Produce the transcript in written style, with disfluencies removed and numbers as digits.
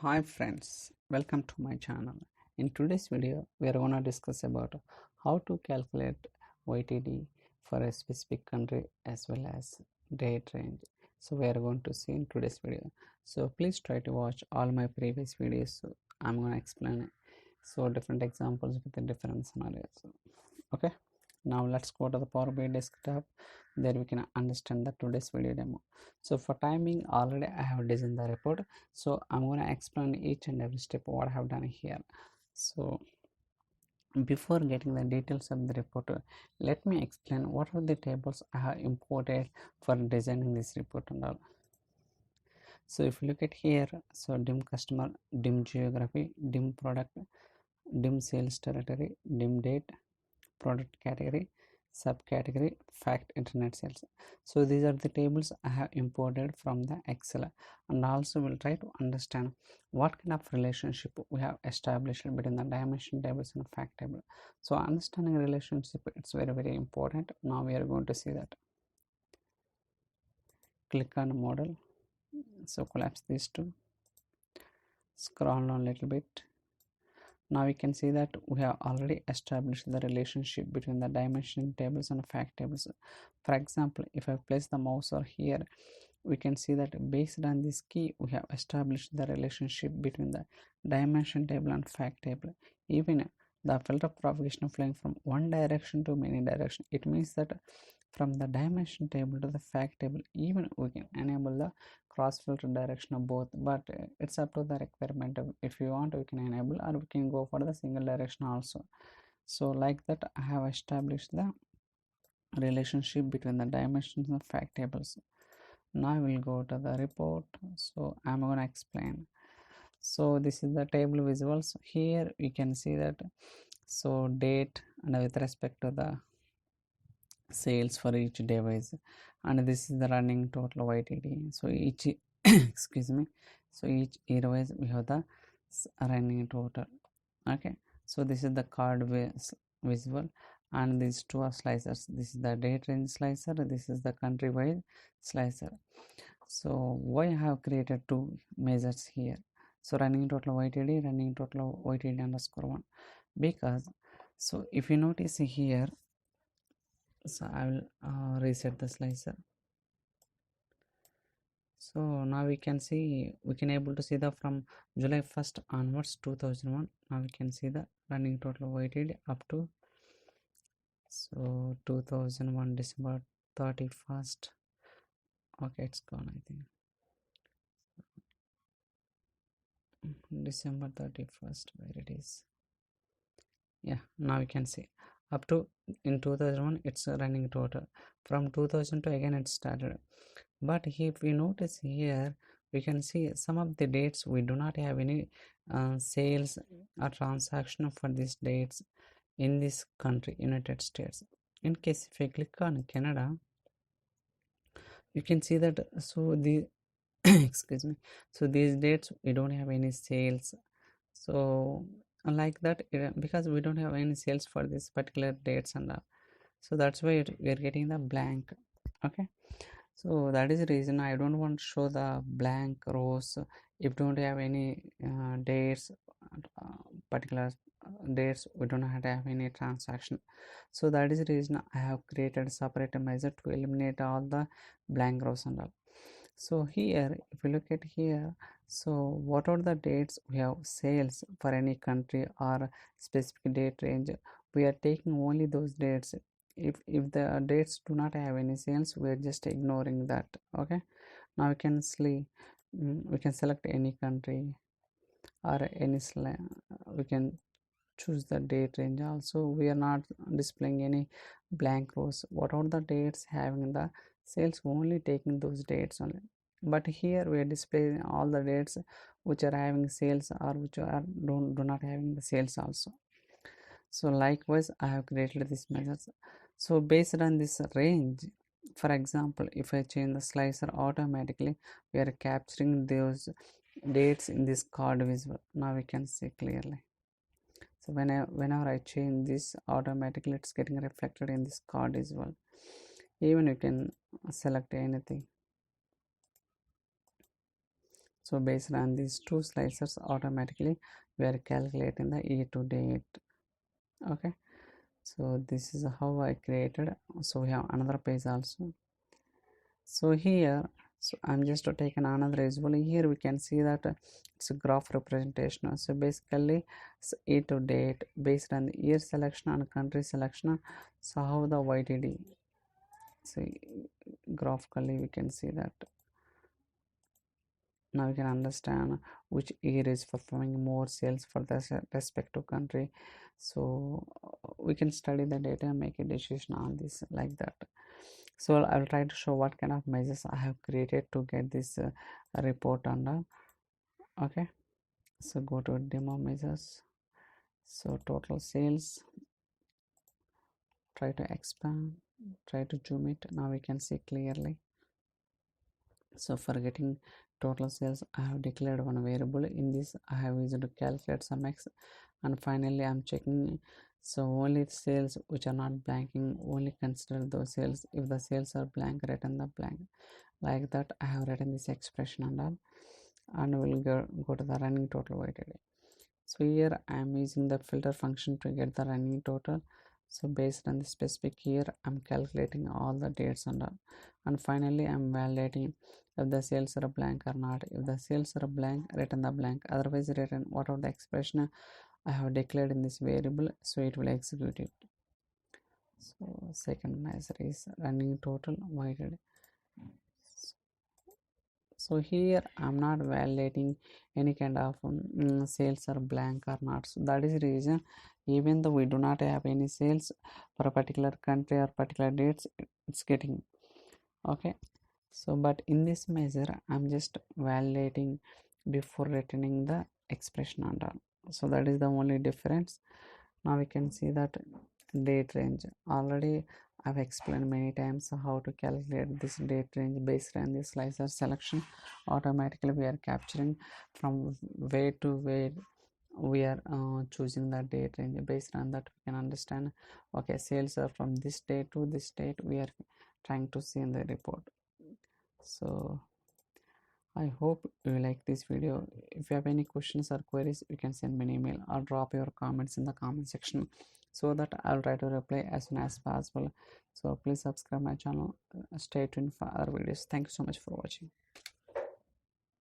Hi friends, welcome to my channel. In today's video, we are going to discuss about how to calculate YTD for a specific country as well as date range. So we are going to see in today's video. So please try to watch all my previous videos. So I'm going to explain it. So different examples with the different scenarios. Okay, now let's go to the Power BI desktop. There we can understand the today's video demo. So for timing, already I have designed the report, so I'm going to explain each and every step what I have done here. So before getting the details of the report, let me explain what are the tables I have imported for designing this report and all. So if you look at here, so dim customer, dim geography, dim product, dim sales territory, dim date, product category, subcategory, fact, internet sales. So these are the tables I have imported from the Excel, and also we'll try to understand what kind of relationship we have established between the dimension tables and fact table. So understanding relationship, it's very important. Now we are going to see that. Click on model, so collapse these two, scroll down a little bit. Now we can see that we have already established the relationship between the dimension tables and fact tables. For example, if I place the mouse over here, we can see that based on this key, we have established the relationship between the dimension table and fact table. Even the filter propagation flowing from one direction to many directions. It means that from the dimension table to the fact table, even we can enable the cross filter direction of both, but it's up to the requirement. If you want, we can enable, or we can go for the single direction also. So like that, I have established the relationship between the dimensions of fact tables. Now I will go to the report, so I'm going to explain. So this is the table visuals. Here you can see that, so date and with respect to the sales for each device, and this is the running total YTD. So each excuse me, so each year wise we have the running total. Okay, so this is the card visual, and these two are slicers. This is the date range slicer, this is the country wide slicer. So why I have created two measures here? So running total YTD, running total YTD underscore 1, because so if you notice here, so I will reset the slicer. So now we can see, we can able to see the from July 1st onwards 2001. Now we can see the running total YTD up to so 2001 December 31st. Okay, it's gone, I think. December 31st, where it is. Yeah, now you can see up to in 2001 it's a running total. From 2002 again it started. But if we notice here, we can see some of the dates we do not have any sales or transaction for these dates in this country, United States. In case if I click on Canada, you can see that, so the excuse me, so these dates we don't have any sales. So like that, because we don't have any sales for this particular dates and so that's why we are getting the blank. Okay, so that is the reason I don't want to show the blank rows if don't have any dates, particular dates we don't have any transaction. So that is the reason I have created a separate measure to eliminate all the blank rows and all. So here if you look at here, so what are the dates we have sales for any country or specific date range, we are taking only those dates. If the dates do not have any sales, we are just ignoring that. Okay, now we can see, we can select any country or any we can choose the date range also. We are not displaying any blank rows. What are the dates having the sales, only taking those dates only. But here we are displaying all the dates which are having sales or which are do not having the sales also. So likewise I have created this measures. So based on this range, for example, if I change the slicer, automatically we are capturing those dates in this card visual. Now we can see clearly. So whenever I change this, automatically it's getting reflected in this card as well. Even you can select anything. So based on these two slicers, automatically we are calculating the year to date. Okay, so this is how I created. So we have another page also. So here, so I'm just taking another example. Here we can see that it's a graph representation. So basically it's year to date based on the year selection and country selection. So how the YTD, so graphically we can see that. Now you can understand which year is performing more sales for the respective country. So we can study the data and make a decision on this like that. So I will try to show what kind of measures I have created to get this report under. Okay, so go to demo measures. So total sales, try to expand, try to zoom it. Now we can see clearly. So for getting total sales, I have declared one variable. In this I have used to calculate some x, and finally I'm checking. So only sales which are not blanking, only consider those sales. If the sales are blank, return the blank. Like that I have written this expression and all, and we'll go to the running total weighted. So here I am using the filter function to get the running total. So based on the specific year, I'm calculating all the dates and all, and finally I'm validating if the sales are blank or not. If the sales are blank, return the blank, otherwise return whatever the expression I have declared in this variable, so it will execute it. So second measure is running total voided. So here I'm not validating any kind of sales are blank or not. So that is the reason, even though we do not have any sales for a particular country or particular dates, it's getting okay. So but in this measure I'm just validating before returning the expression and all. So that is the only difference. Now we can see that date range. Already I've explained many times how to calculate this date range based on the slicer selection. Automatically we are capturing from where to where we are choosing the date range. Based on that we can understand, okay, sales are from this date to this date we are trying to see in the report. So I hope you like this video. If you have any questions or queries, you can send me an email or drop your comments in the comment section so that I'll try to reply as soon as possible. So please subscribe my channel. Stay tuned for other videos. Thank you so much for watching.